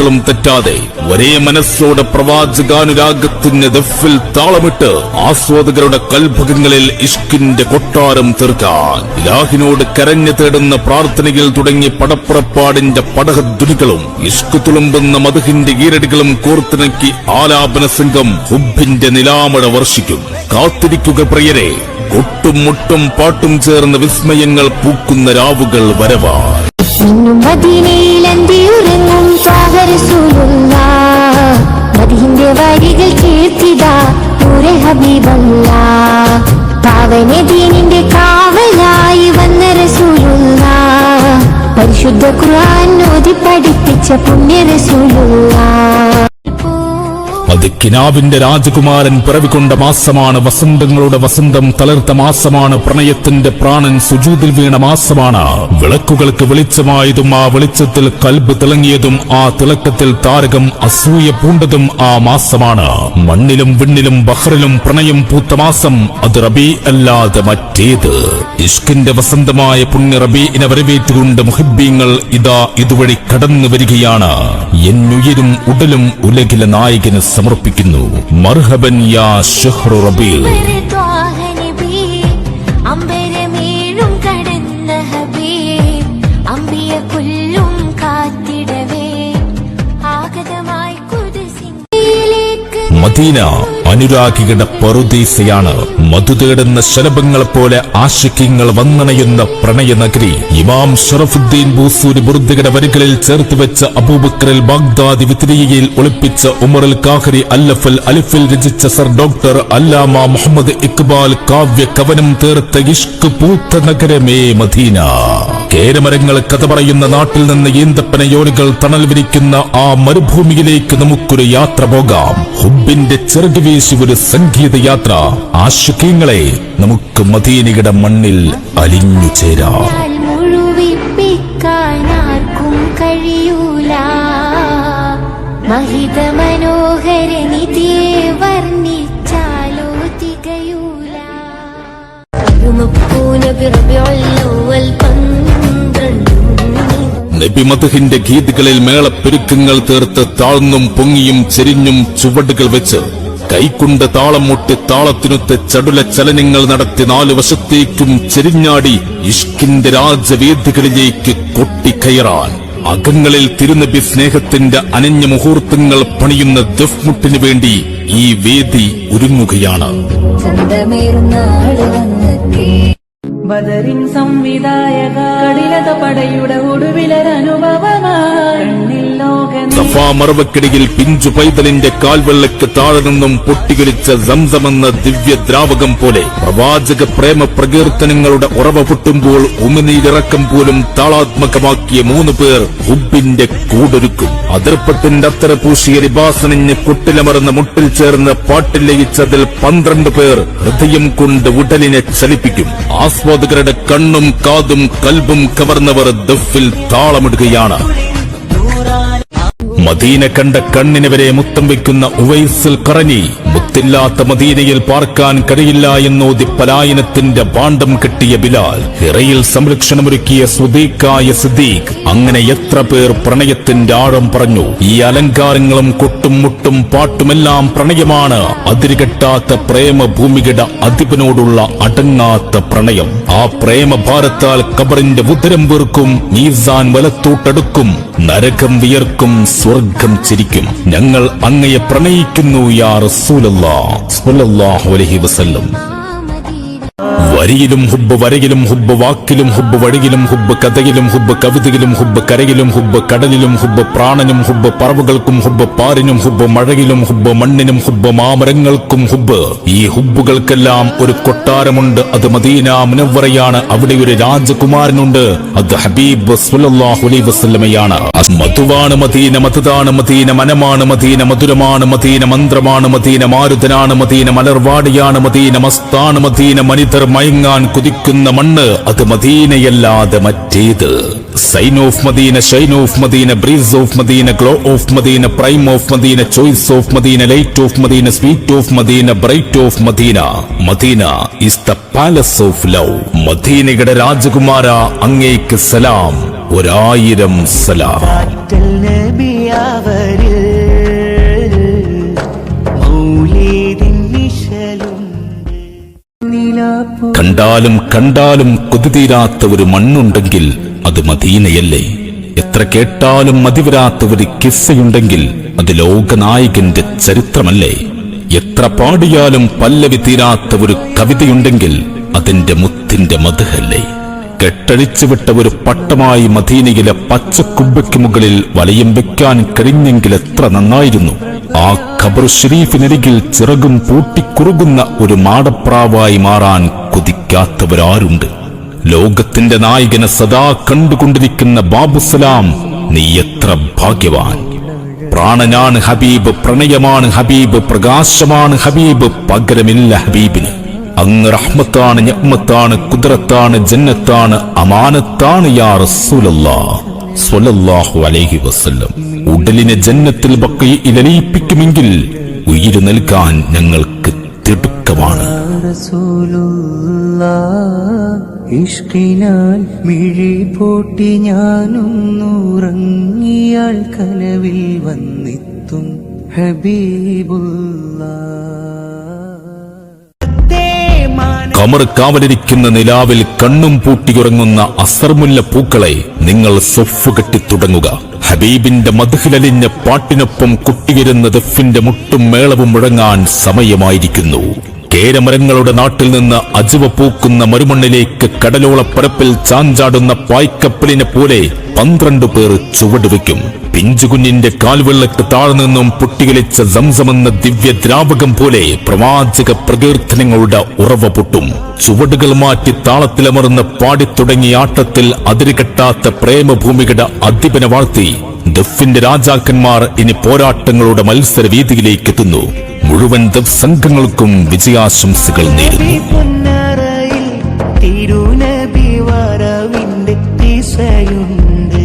തെറ്റാതെ ഒരേ മനസ്സോടെ പ്രവാചകാനുരാഗത്തിന്റെ ദഫിൽ താളമിട്ട് ആസ്വാദകരുടെ കൽഭകങ്ങളിൽ ഇഷ്കിന്റെ കൊട്ടാരം തീർക്കാൻ ഇലാഹിനോട് കരഞ്ഞു തേടുന്ന പ്രാർത്ഥനയിൽ തുടങ്ങി പടപ്പുറപ്പാടിന്റെ പടഹധ്വനികളും ഇഷ്ക് തുളുമ്പുന്ന മധുഹിന്റെ ഈരടികളും കോർത്തിണക്കി ആലാപന സംഘം ഹുബിന്റെ നിലാമഴ വർഷിക്കും. കാത്തിരിക്കുക പ്രിയരെ, കൊട്ടും മുട്ടും പാട്ടും ചേർന്ന വിസ്മയങ്ങൾ പൂക്കുന്ന രാവുകൾ വരവാൻ. മദീനയുടെ വരികൾ കേൾത്തിടാ നൂറെ ഹബീബല്ലാ. പാവന ദീനിന്റെ കാവലായി വന്ന റസൂലുള്ളാ. പരിശുദ്ധ ഖുർആൻ ഓതി പഠിപ്പിച്ച പുണ്യ റസൂലുള്ളാ. അത് കിനാവിന്റെ രാജകുമാരൻ പിറവികൊണ്ട മാസമാണ്. വസന്തങ്ങളുടെ വസന്തം തളർത്ത മാസമാണ്. പ്രണയത്തിന്റെ പ്രാണൻ സുജൂദിൽ വീണ മാസമാണ്. വിളക്കുകൾക്ക് വെളിച്ചമായതും ആ വെളിച്ചത്തിൽ കൽബ് തിളങ്ങിയതും ആ തിളക്കത്തിൽ താരകം അസൂയ പൂണ്ടതും ആ മാസമാണ്. മണ്ണിലും വിണ്ണിലും ബഹറിലും പ്രണയം പൂത്ത മാസം അത് റബീ അല്ലാതെ മറ്റേത്. ഇഷ്കിന്റെ വസന്തമായ പുണ്യ റബീഇനെ വരവേറ്റുകൊണ്ട് മുഹിബ്ബീങ്ങൾ ഇതാ ഇതുവഴി കടന്നു വരികയാണ്. എന്നുയിരും ഉടലും ഉലകിലെ നായകന് സമർപ്പിക്കുന്നു. മർഹബൻ യാ ശഹ്റു റബീൽ. അമ്പരമേഴും കടന്ന ഹബീബ് അമ്പിയ കൊല്ലും കാത്തിടവേ ആഗതമായി മദീന അനുരാഗികളുടെ പറുദീസയാണ്. മധു തേടുന്ന ശലഭങ്ങളെ പോലെ ആശിക്യങ്ങൾ വന്നണയുന്ന പ്രണയനഗരി. ഇമാം ഷറഫുദ്ദീൻ ബൂസൂരി ബുർദയുടെ വരികളിൽ ചേർത്ത് വെച്ച അബൂബക്കറിൽ ബാഗ്ദാദി വിത്രിയയിൽ ഒളിപ്പിച്ച ഉമറുൽ കാഹരി അല്ലഫൽ അലിഫിൽ രചിച്ച സർ ഡോക്ടർ അല്ലാമ മുഹമ്മദ് ഇക്ബാൽ കാവ്യ കവനം തീർത്ത ഇഷ്ക് പൂത്ത നഗരമേ മദീന. കേരമരങ്ങൾ കഥ പറയുന്ന നാട്ടിൽ നിന്ന് ഈന്തപ്പന യോനികൾ തണൽ വിരിക്കുന്ന ആ മരുഭൂമിയിലേക്ക് നമുക്കൊരു യാത്ര പോകാം. ഹുബിന്റെ ചിറക് വീശി ഒരു സംഗീത യാത്ര. ആശിക്യങ്ങളെ, നമുക്ക് മദീനയുടെ മണ്ണിൽ അലിഞ്ഞു ചേരാം. മുഴുവിപ്പിക്കാനാർക്കും കഴിയൂല മഹിത മനോഹര നിധിയെ വർണ്ണിച്ചാലോ തികയൂല. നബിമദ്ഹിന്റെ ഗീതുകളിൽ മേളപ്പെരുക്കങ്ങൾ തീർത്ത് താഴ്ന്നും പൊങ്ങിയും ചെരിഞ്ഞും ചുവടുകൾ വെച്ച് കൈക്കുണ്ട താളം മുട്ടി താളത്തിനൊത്ത് ചടുല ചലനങ്ങൾ നടത്തി നാലു വശത്തേക്കും ചെരിഞ്ഞാടി ഇഷ്കിന്റെ രാജവേദികളിലേക്ക് കൊട്ടിക്കയറാൻ അകങ്ങളിൽ തിരുനബി സ്നേഹത്തിന്റെ അനന്യ മുഹൂർത്തങ്ങൾ പണിയുന്ന ദഫ്മുട്ടിനു വേണ്ടി ഈ വേദി ഒരുങ്ങുകയാണ്. ബദറിൻ സംവിധായക കഠിനത പടയുടെ ഒടുവിലൊരനുഭവമായി സഫാ മറവക്കിടയിൽ പിഞ്ചു പൈതലിന്റെ കാൽവെള്ളക്ക് താഴെ നിന്നും പൊട്ടിയൊലിച്ച സംസമെന്ന ദിവ്യദ്രാവകം പോലെ പ്രവാചക പ്രേമ പ്രകീർത്തനങ്ങളുടെ ഉറവ പൊട്ടുമ്പോൾ ഉമിനീരിറക്കം പോലും താളാത്മകമാക്കിയ 3 പേർ ഹുബിന്റെ കൂടൊരുക്കും. അതിർപ്പത്തിന്റെ അത്തര പൂശിയ രിബാസണിഞ്ഞ് കുട്ടിലമർന്ന മുട്ടിൽ ചേർന്ന് പാട്ടിൽ ലയിച്ചതിൽ 12 പേർ ഹൃദയം കൊണ്ട് ഉടലിനെ ചലിപ്പിക്കും. ആസ്വാദകരുടെ കണ്ണും കാതും കൽബും കവർന്നവർ ദഫിൽ താളമിടുകയാണ്. മദീന കണ്ട കണ്ണിനെ വരെ മുത്തം വയ്ക്കുന്ന ഉവൈസുൽ ഖറനി മുത്തില്ലാത്ത മദീനയിൽ പാർക്കാൻ കഴിയില്ല എന്നോതി പലായനത്തിന്റെ പാണ്ഡം കെട്ടിയ ബിലാൽ, ഹിറയിൽ സംരക്ഷണമൊരുക്കിയ സുദീഖായ സിദ്ദീഖ്, അങ്ങനെ എത്ര പേർ പ്രണയത്തിന്റെ ആഴം പറഞ്ഞു. ഈ അലങ്കാരങ്ങളും കൊട്ടും മുട്ടും പാട്ടുമെല്ലാം പ്രണയമാണ്. അതിരുകെട്ടാത്ത പ്രേമഭൂമിയുടെ അധിപനോടുള്ള അടങ്ങാത്ത പ്രണയം. ആ പ്രേമഭാരത്താൽ ഖബറിന്റെ ഉദരം വീർക്കും, മീസാൻ വലത്തോട്ടടുക്കും, നരകം വിയർക്കും, സ്വർഗം ചിരിക്കും. ഞങ്ങൾ അങ്ങയെ പ്രണയിക്കുന്നു യാ റസൂലല്ലാഹ് സ്വല്ലല്ലാഹു അലൈഹി വസല്ലം. വരിയിലും ഹുബ്ബ്, വരയിലും ഹുബ്ബ്, വാക്കിലും ഹുബ്ബ്, വഴിയിലും ഹുബ്ബ്, കഥയിലും ഹുബ്ബ്, കവിതയിലും ഹുബ്ബ്, കരയിലും ഹുബ്ബ്, കടലിലും ഹുബ്ബ്, പ്രാണനും ഹുബ്ബ്, പറവുകൾക്കും ഹുബ്ബ്, പാരിനും ഹുബ്ബ്, മഴയിലും ഹുബ്ബ്, മണ്ണിനും ഹുബ്ബ്, മാമരങ്ങൾക്കും ഹുബ്ബ്. ഈ ഹുബ്ബുകൾക്കെല്ലാം ഒരു കൊട്ടാരമുണ്ട്. അത് മദീന മുനവ്വറയാണ്. അവിടെ ഒരു രാജകുമാരനുണ്ട്. അത് ഹബീബ് സ്വല്ലല്ലാഹു അലൈഹി വസല്ലമയാണ്. മധുവാണ് മദീന, മധുതാണ് മദീന, മനമാണ് മദീന, മധുരമാണ് മദീന, മന്ത്രമാണ് മദീന, മാരുതനാണ് മദീന, മലർവാടിയാണ് മദീന, മസ്താണ് മദീന, മനിതർ മയങ്ങാൻ കുതിക്കുന്ന മണ്ണ് അത് മദീനയല്ലാതെ മറ്റേത്. Sign of Medina, shine of Medina, breeze of Medina, glow of Medina, prime of Medina, choice of Medina, light of Medina, sweet of Medina, bright of Medina. Medina is the palace of love. മദീനയുടെ രാജകുമാര, അങ്ങേക്ക് സലാം. 1000 സലാം. Cattle നബിയവരിൽ മൗലീദിൻ നിശലുണ്ട്. കണ്ടാലും കണ്ടാലും കൊതിതീരാത്ത ഒരു മണ്ണുണ്ടെങ്കിൽ അത് മദീനയല്ലേ? എത്ര കേട്ടാലും മതിവരാത്ത ഒരു കിസ്സയുണ്ടെങ്കിൽ അത് ലോകനായകന്റെ ചരിത്രമല്ലേ? എത്ര പാടിയാലും പല്ലവി തീരാത്ത ഒരു കവിതയുണ്ടെങ്കിൽ അതിന്റെ മുത്തിന്റെ മദ്ഹല്ലേ? കെട്ടഴിച്ചുവിട്ട ഒരു പട്ടമായി മദീനയിലെ പച്ചക്കുബ്ബയ്ക്ക് മുകളിൽ വലയം വെക്കാൻ കഴിഞ്ഞെങ്കിൽ എത്ര നന്നായിരുന്നു. ആ ഖബർ ഷരീഫിനരികിൽ ചിറകും പൂട്ടിക്കുറുകുന്ന ഒരു മാടപ്രാവായി മാറാൻ കൊതിക്കാത്തവരാരുണ്ട്? ലോകത്തിന്റെ നായകനെ സദാ കണ്ടുകൊണ്ടിരിക്കുന്ന ബാബുസലാം, നീ എത്ര ഭാഗ്യവാൻ. പ്രാണനാണ് ഹബീബ്, പ്രണയമാണ് ഹബീബ്, പ്രകാശമാണ് ഹബീബ്, പകരമില്ല ഹബീബിന്. അങ്ങ് റഹ്മത്താണ്, നിഅ്മത്താണ്, ഖുദ്റത്താണ്, ജന്നത്താണ്, അമാനത്താണ് യാ റസൂലല്ലാഹ് സ്വല്ലല്ലാഹു അലൈഹി വസല്ലം. ഉടലിനെ ജന്നത്തിൽ ബഖീഇൽ അലിയിപ്പിക്കുമെങ്കിൽ ഉയിര് നൽകാൻ ഞങ്ങൾക്ക് തിടുക്കമാണ്. ഇഷ്കിനാൽ മിഴി പൂട്ടി ഞാനൊന്നുറങ്ങിയാൽ കനവിൽ വന്നെത്തും ഖമർ കാവലിരിക്കുന്ന നിലാവിൽ കണ്ണും പൂട്ടിയുറങ്ങുന്ന അസർമുല്ല പൂക്കളെ നിങ്ങൾ സൊഫ് കെട്ടി തുടങ്ങുക. ഹബീബിന്റെ മദ്ഹിലലിഞ്ഞ പാട്ടിനൊപ്പം കുട്ടിയിരുന്ന ദഫിന്റെ മുട്ടും മേളവും മുഴങ്ങാൻ സമയമായിരിക്കുന്നു. കേരമരങ്ങളുടെ നാട്ടിൽ നിന്ന് അജുവ പൂക്കുന്ന മരുമണ്ണിലേക്ക് കടലോളപ്പരപ്പിൽ ചാഞ്ചാടുന്ന പായ്ക്കപ്പലിനെ പോലെ 12 പേർ ചുവടുവെക്കും. പിഞ്ചുകുഞ്ഞിന്റെ കാൽവെള്ളക്ക് താഴ്നിന്നും പൊട്ടികളിച്ച സംസമെന്ന ദിവ്യദ്രാവകം പോലെ പ്രവാചക പ്രകീർത്തനങ്ങളുടെ ഉറവ പൊട്ടും. ചുവടുകൾ മാറ്റി താളത്തിലമർന്ന് പാടിത്തുടങ്ങിയ ആട്ടത്തിൽ അതിരുകെട്ടാത്ത പ്രേമഭൂമിയുടെ അധിപനെ വാഴ്ത്തി ദഫിന്റെ രാജാക്കന്മാർ ഇനി പോരാട്ടങ്ങളുടെ മത്സരവേദിയിലേക്ക് എത്തുന്നു. മുഴുവൻ ദഫ് സംഘങ്ങൾക്കും വിജയാശംസകൾ നേരുന്നു. തിരുനബി വരവിന്റെ ദിശയുണ്ട്.